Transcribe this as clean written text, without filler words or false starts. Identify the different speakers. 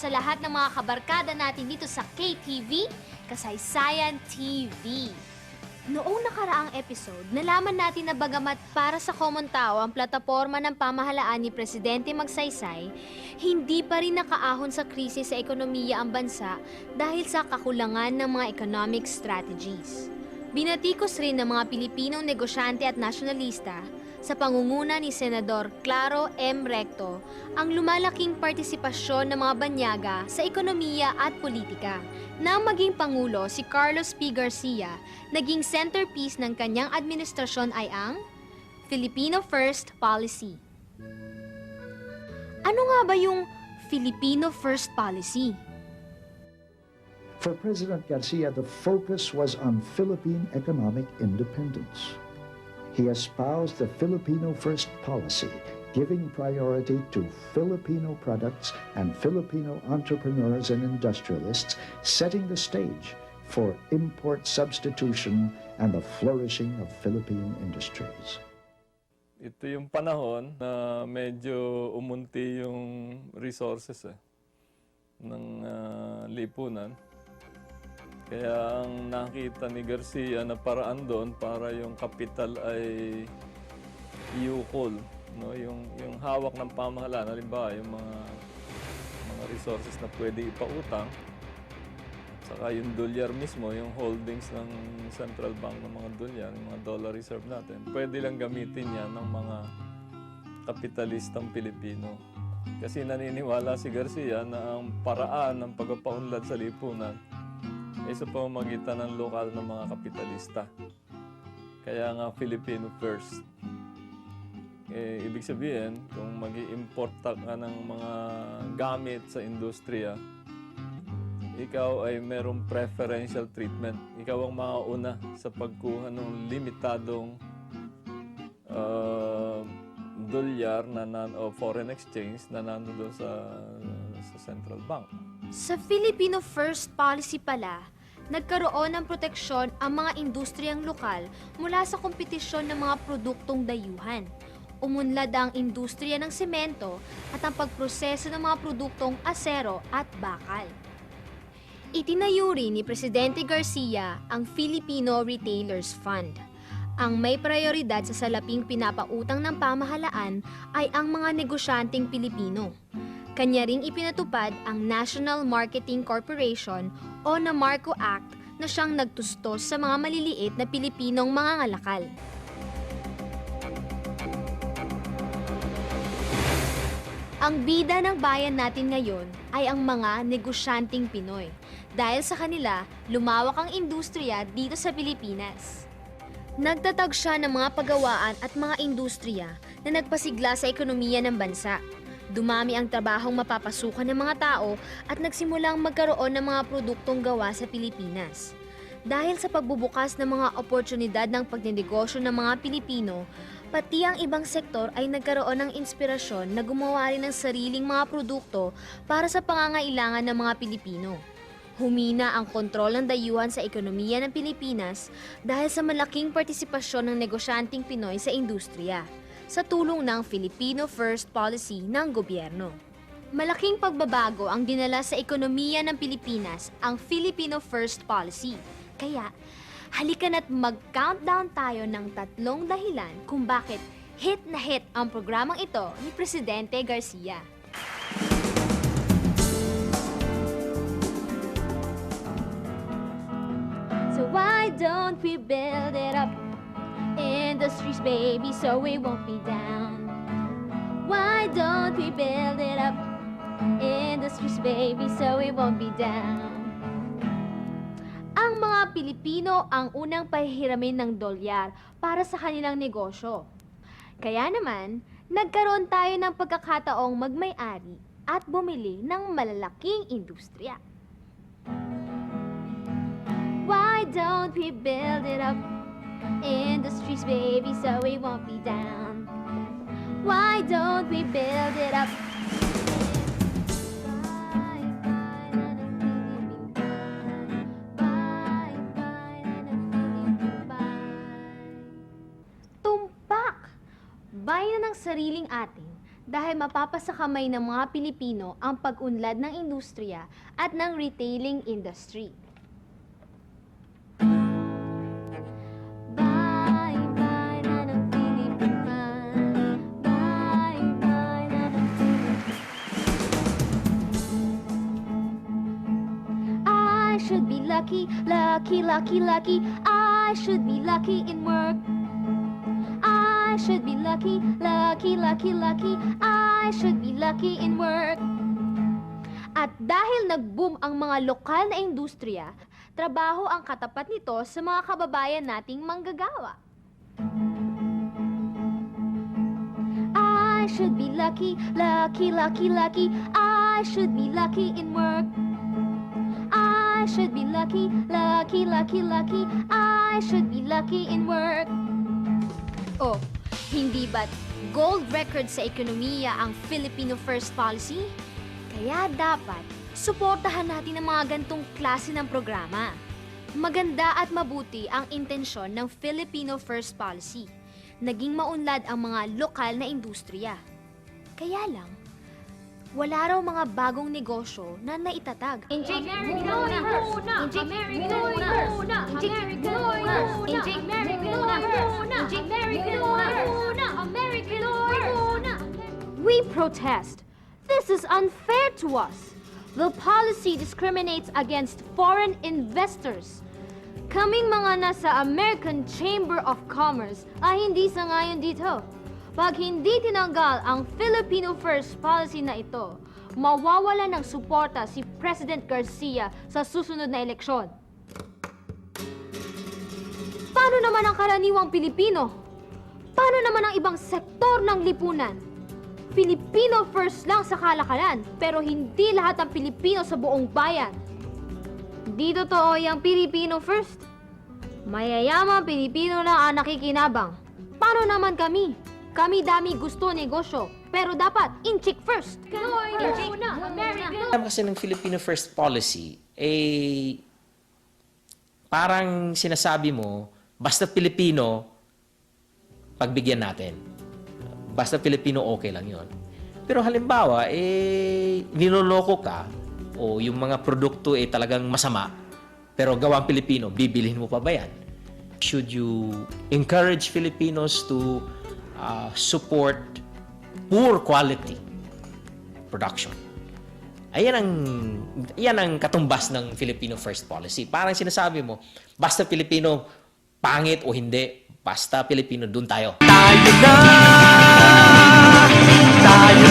Speaker 1: sa lahat ng mga kabarkada natin dito sa KTV, Kasaysayan TV. Noong nakaraang episode, nalaman natin na bagamat para sa common tao ang plataporma ng pamahalaan ni Presidente Magsaysay, hindi pa rin nakaahon sa krisis sa ekonomiya ang bansa dahil sa kakulangan ng mga economic strategies. Binatikos rin ng mga Pilipinong negosyante at nasyonalista sa pangunguna ni Senador Claro M. Recto ang lumalaking partisipasyon ng mga banyaga sa ekonomiya at politika. Nang maging Pangulo si Carlos P. Garcia, naging centerpiece ng kanyang administrasyon ay ang Filipino First Policy. Ano nga ba yung Filipino First Policy?
Speaker 2: For President Garcia, the focus was on Philippine economic independence. He espoused the Filipino First policy, giving priority to Filipino products and Filipino entrepreneurs and industrialists, setting the stage for import substitution and the flourishing of Philippine industries.
Speaker 3: Ito yung panahon na medyo umunti yung resources ng lipunan. Kaya ang nakita ni Garcia na paraan doon para yung kapital ay iukol, no? Yung hawak ng pamahalaan, halimbawa yung mga resources na pwede ipautang, saka yung dolyar mismo, yung holdings ng central bank ng mga dolyar, yung mga dollar reserve natin, pwede lang gamitin yan ng mga kapitalistang Pilipino. Kasi naniniwala si Garcia na ang paraan ng pagpapaunlad sa lipunan ay sa pamamagitan ng lokal ng mga kapitalista. Kaya nga Filipino First. Ibig sabihin, kung mag-i-import ka ng mga gamit sa industriya, ikaw ay merong preferential treatment. Ikaw ang mauna sa pagkuha ng limitadong dolyar o foreign exchange na nandun sa central bank.
Speaker 1: Sa Filipino First Policy pala, nagkaroon ng proteksyon ang mga industriyang lokal mula sa kompetisyon ng mga produktong dayuhan. Umunlad ang industriya ng semento at ang pagproseso ng mga produktong asero at bakal. Itinayo rin ni Presidente Garcia ang Filipino Retailers Fund. Ang may prioridad sa salaping pinapautang ng pamahalaan ay ang mga negosyanteng Pilipino. Kanya ring ipinatupad ang National Marketing Corporation o NAMARCO Act na siyang nagtustos sa mga maliliit na Pilipinong mangangalakal. Ang bida ng bayan natin ngayon ay ang mga negosyanteng Pinoy. Dahil sa kanila, lumawak ang industriya dito sa Pilipinas. Nagtatag siya ng mga pagawaan at mga industriya na nagpasigla sa ekonomiya ng bansa. Dumami ang trabahong mapapasukan ng mga tao at nagsimulang magkaroon ng mga produktong gawa sa Pilipinas. Dahil sa pagbubukas ng mga oportunidad ng pagnenegosyo ng mga Pilipino, pati ang ibang sektor ay nagkaroon ng inspirasyon na gumawa rin ng sariling mga produkto para sa pangangailangan ng mga Pilipino. Humina ang kontrol ng dayuhan sa ekonomiya ng Pilipinas dahil sa malaking partisipasyon ng negosyanteng Pinoy sa industriya, sa tulong ng Filipino First Policy ng gobyerno. Malaking pagbabago ang dinala sa ekonomiya ng Pilipinas ang Filipino First Policy. Kaya, halika na't mag-countdown tayo ng 3 dahilan kung bakit hit na hit ang programang ito ni Presidente Garcia. So why don't we build it up? Industries, baby, so we won't be down. Why don't we build it up? Industries, baby, so we won't be down. Ang mga Pilipino ang unang pahihiramin ng dolyar para sa kanilang negosyo. Kaya naman, nagkaroon tayo ng pagkakataong magmay-ari at bumili ng malalaking industriya. Why don't we build it up? Industries, baby, so we won't be down. Why don't we build it up? Tumpak! Bayan ng sariling atin dahil mapapasakamay ng mga Pilipino ang pag-unlad ng industriya at ng retailing industry. Bye-bye na ng Pilipinas. Bye-bye na ng Pilipinas. I should be lucky, lucky, lucky, lucky. I should be lucky in work. I should be lucky, lucky, lucky, lucky. I should be lucky in work. At dahil nag-boom ang mga lokal na industriya, trabaho ang katapat nito sa mga kababayan nating manggagawa. I should be lucky, lucky, lucky, lucky. I should be lucky in work. I should be lucky, lucky, lucky, lucky. I should be lucky in work. Oh, hindi ba't gold record sa ekonomiya ang Filipino First Policy? Kaya dapat suportahan natin ang mga gantong klase ng programa. Maganda at mabuti ang intensyon ng Filipino First Policy. Naging maunlad ang mga lokal na industriya. Kaya lang, wala raw mga bagong negosyo na naitatag. We protest. This is unfair to us. The policy discriminates against foreign investors. Kaming mga nasa American Chamber of Commerce ay hindi sangayon dito. Pag hindi tinanggal ang Filipino First Policy na ito, mawawala ng suporta si President Garcia sa susunod na eleksyon. Paano naman ang karaniwang Pilipino? Paano naman ang ibang sektor ng lipunan? Filipino first lang sa kalakalan, pero hindi lahat ng Pilipino sa buong bayan. Di totoo yung Filipino first. Mayayamang Pilipino lang ang nakikinabang. Paano naman kami? Kami dami gusto negosyo, pero dapat in-check first.
Speaker 4: Alam kasi ng Filipino First Policy, parang sinasabi mo, basta Pilipino, pagbigyan natin. Basta Pilipino, okay lang yon. Pero halimbawa, niloloko ka, o yung mga produkto talagang masama, pero gawang Pilipino, bibilhin mo pa ba yan? Should you encourage Filipinos to support poor quality production? Yan ang katumbas ng Filipino First Policy. Parang sinasabi mo, basta Pilipino, pangit o hindi, basta Pilipino, dun tayo.
Speaker 5: Tayo